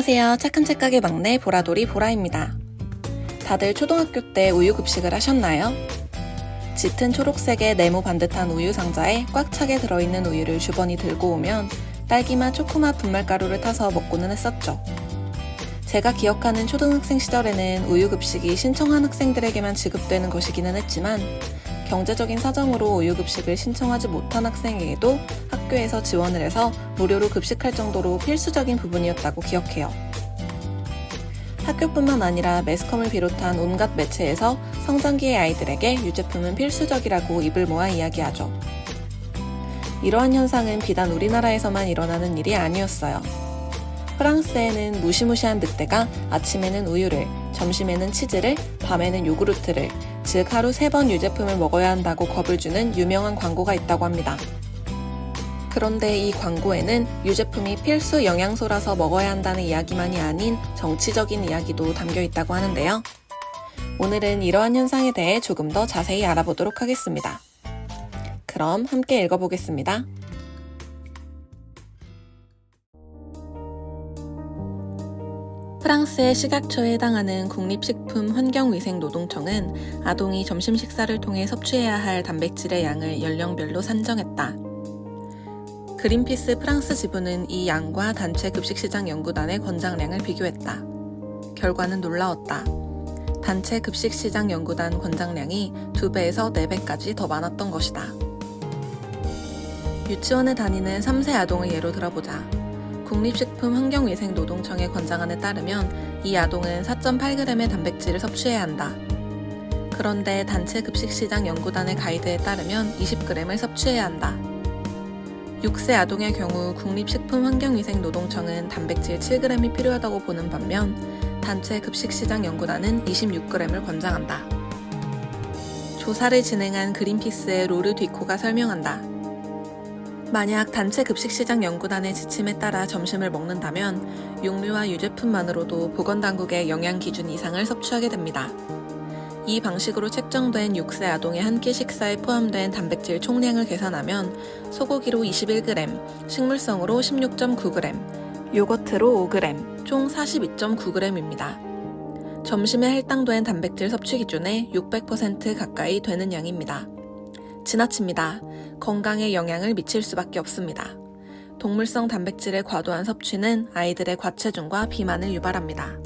안녕하세요. 착한 책가게 막내 보라돌이 보라입니다. 다들 초등학교 때 우유급식을 하셨나요? 짙은 초록색의 네모 반듯한 우유 상자에 꽉 차게 들어있는 우유를 주번이 들고 오면 딸기맛 초코맛 분말가루를 타서 먹고는 했었죠. 제가 기억하는 초등학생 시절에는 우유급식이 신청한 학생들에게만 지급되는 것이기는 했지만 경제적인 사정으로 우유급식을 신청하지 못한 학생에게도 학교에서 지원을 해서 무료로 급식할 정도로 필수적인 부분이었다고 기억해요. 학교뿐만 아니라 매스컴을 비롯한 온갖 매체에서 성장기의 아이들에게 유제품은 필수적이라고 입을 모아 이야기하죠. 이러한 현상은 비단 우리나라에서만 일어나는 일이 아니었어요. 프랑스에는 무시무시한 늑대가 아침에는 우유를, 점심에는 치즈를, 밤에는 요구르트를, 즉 하루 3번 유제품을 먹어야 한다고 겁을 주는 유명한 광고가 있다고 합니다. 그런데 이 광고에는 유제품이 필수 영양소라서 먹어야 한다는 이야기만이 아닌 정치적인 이야기도 담겨 있다고 하는데요. 오늘은 이러한 현상에 대해 조금 더 자세히 알아보도록 하겠습니다. 그럼 함께 읽어보겠습니다. 프랑스의 식약처에 해당하는 국립식품환경위생노동청은 아동이 점심 식사를 통해 섭취해야 할 단백질의 양을 연령별로 산정했다. 그린피스 프랑스 지부는 이 양과 단체 급식시장 연구단의 권장량을 비교했다. 결과는 놀라웠다. 단체 급식시장 연구단 권장량이 2배에서 4배까지 더 많았던 것이다. 유치원에 다니는 3세 아동을 예로 들어보자. 국립식품환경위생노동청의 권장안에 따르면 이 아동은 4.8g의 단백질을 섭취해야 한다. 그런데 단체 급식시장 연구단의 가이드에 따르면 20g을 섭취해야 한다. 6세 아동의 경우 국립식품환경위생노동청은 단백질 7g이 필요하다고 보는 반면 단체 급식시장 연구단은 26g을 권장한다. 조사를 진행한 그린피스의 로르 뒤코가 설명한다. 만약 단체 급식시장 연구단의 지침에 따라 점심을 먹는다면 육류와 유제품만으로도 보건당국의 영양기준 이상을 섭취하게 됩니다. 이 방식으로 책정된 6세 아동의 한 끼 식사에 포함된 단백질 총량을 계산하면 소고기로 21g, 식물성으로 16.9g, 요거트로 5g, 총 42.9g입니다. 점심에 할당된 단백질 섭취 기준에 600% 가까이 되는 양입니다. 지나칩니다. 건강에 영향을 미칠 수밖에 없습니다. 동물성 단백질의 과도한 섭취는 아이들의 과체중과 비만을 유발합니다.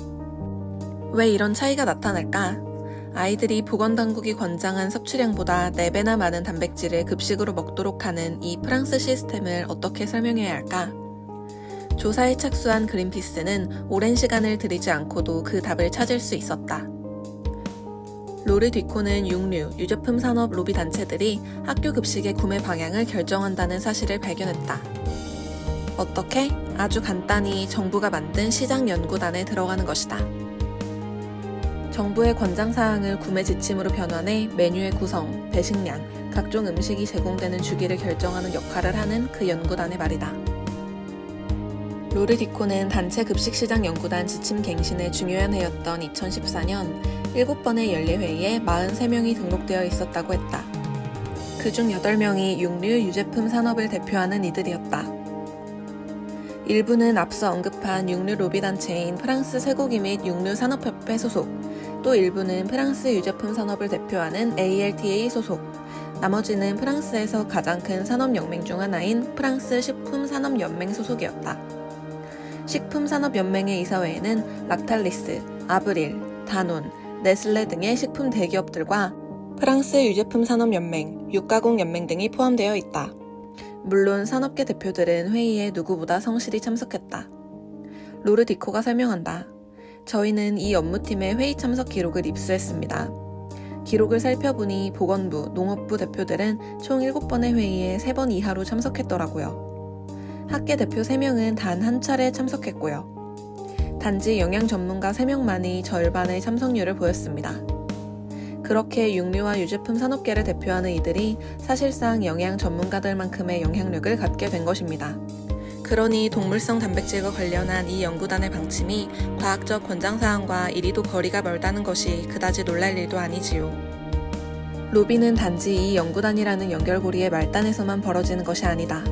왜 이런 차이가 나타날까? 아이들이 보건당국이 권장한 섭취량보다 4배나 많은 단백질을 급식으로 먹도록 하는 이 프랑스 시스템을 어떻게 설명해야 할까? 조사에 착수한 그린피스는 오랜 시간을 들이지 않고도 그 답을 찾을 수 있었다. 로르 뒤코는 육류, 유제품 산업 로비 단체들이 학교 급식의 구매 방향을 결정한다는 사실을 발견했다. 어떻게? 아주 간단히 정부가 만든 시장연구단에 들어가는 것이다. 정부의 권장사항을 구매 지침으로 변환해 메뉴의 구성, 배식량, 각종 음식이 제공되는 주기를 결정하는 역할을 하는 그 연구단의 말이다. 로르 뒤코는 단체 급식시장 연구단 지침 갱신의 중요한 해였던 2014년 7번의 연례회의에 43명이 등록되어 있었다고 했다. 그중 8명이 육류, 유제품 산업을 대표하는 이들이었다. 일부는 앞서 언급한 육류 로비 단체인 프랑스 쇠고기 및 육류산업협회 소속, 또 일부는 프랑스 유제품 산업을 대표하는 ALTA 소속, 나머지는 프랑스에서 가장 큰 산업연맹 중 하나인 프랑스 식품산업연맹 소속이었다. 식품산업연맹의 이사회에는 락탈리스, 아브릴, 다논, 네슬레 등의 식품 대기업들과 프랑스 유제품산업연맹, 육가공연맹 등이 포함되어 있다. 물론 산업계 대표들은 회의에 누구보다 성실히 참석했다. 로르 뒤코가 설명한다. 저희는 이 업무팀의 회의 참석 기록을 입수했습니다. 기록을 살펴보니 보건부, 농업부 대표들은 총 7번의 회의에 3번 이하로 참석했더라고요. 학계 대표 3명은 단 한 차례 참석했고요. 단지 영양 전문가 3명만이 절반의 참석률을 보였습니다. 그렇게 육류와 유제품 산업계를 대표하는 이들이 사실상 영양 전문가들만큼의 영향력을 갖게 된 것입니다. 그러니 동물성 단백질과 관련한 이 연구단의 방침이 과학적 권장사항과 이리도 거리가 멀다는 것이 그다지 놀랄 일도 아니지요. 로비는 단지 이 연구단이라는 연결고리의 말단에서만 벌어지는 것이 아니다.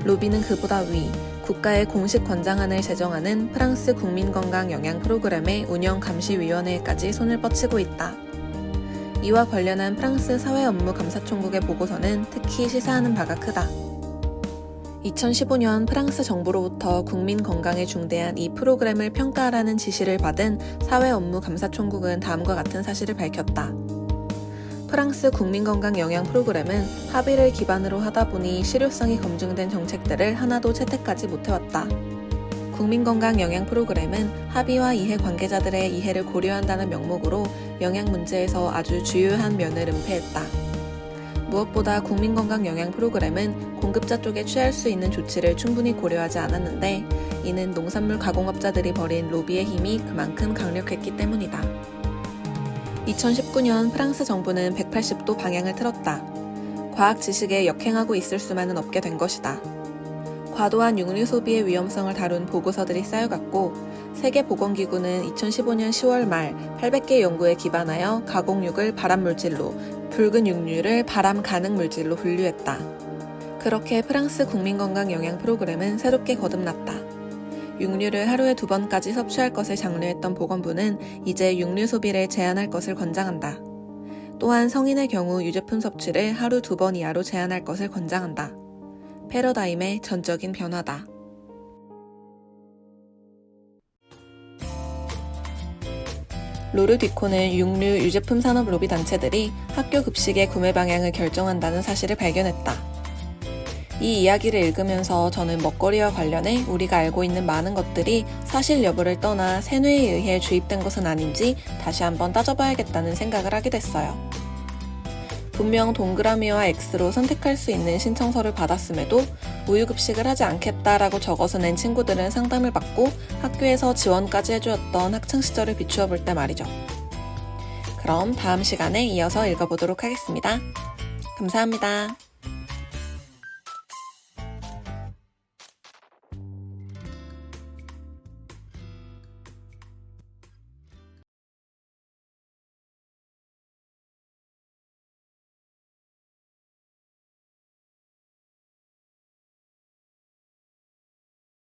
로비는 그보다 위, 국가의 공식 권장안을 제정하는 프랑스 국민건강영양 프로그램의 운영감시위원회에까지 손을 뻗치고 있다. 이와 관련한 프랑스 사회업무감사총국의 보고서는 특히 시사하는 바가 크다. 2015년 프랑스 정부로부터 국민 건강에 중대한 이 프로그램을 평가하라는 지시를 받은 사회업무감사총국은 다음과 같은 사실을 밝혔다. 프랑스 국민건강영양 프로그램은 합의를 기반으로 하다 보니 실효성이 검증된 정책들을 하나도 채택하지 못해왔다. 국민건강영양 프로그램은 합의와 이해 관계자들의 이해를 고려한다는 명목으로 영양 문제에서 아주 주요한 면을 은폐했다. 무엇보다 국민건강영양 프로그램은 공급자 쪽에 취할 수 있는 조치를 충분히 고려하지 않았는데 이는 농산물 가공업자들이 벌인 로비의 힘이 그만큼 강력했기 때문이다. 2019년 프랑스 정부는 180도 방향을 틀었다. 과학 지식에 역행하고 있을 수만은 없게 된 것이다. 과도한 육류 소비의 위험성을 다룬 보고서들이 쌓여갔고 세계보건기구는 2015년 10월 말 800개 연구에 기반하여 가공육을 발암물질로, 붉은 육류를 발암 가능 물질로 분류했다. 그렇게 프랑스 국민건강영양 프로그램은 새롭게 거듭났다. 육류를 하루에 2번까지 섭취할 것을 장려했던 보건부는 이제 육류 소비를 제한할 것을 권장한다. 또한 성인의 경우 유제품 섭취를 하루 2번 이하로 제한할 것을 권장한다. 패러다임의 전적인 변화다. 로르디코는 육류 유제품 산업 로비 단체들이 학교 급식의 구매 방향을 결정한다는 사실을 발견했다. 이 이야기를 읽으면서 저는 먹거리와 관련해 우리가 알고 있는 많은 것들이 사실 여부를 떠나 세뇌에 의해 주입된 것은 아닌지 다시 한번 따져봐야겠다는 생각을 하게 됐어요. 분명 동그라미와 X로 선택할 수 있는 신청서를 받았음에도 우유급식을 하지 않겠다라고 적어서 낸 친구들은 상담을 받고 학교에서 지원까지 해주었던 학창시절을 비추어 볼 때 말이죠. 그럼 다음 시간에 이어서 읽어보도록 하겠습니다. 감사합니다.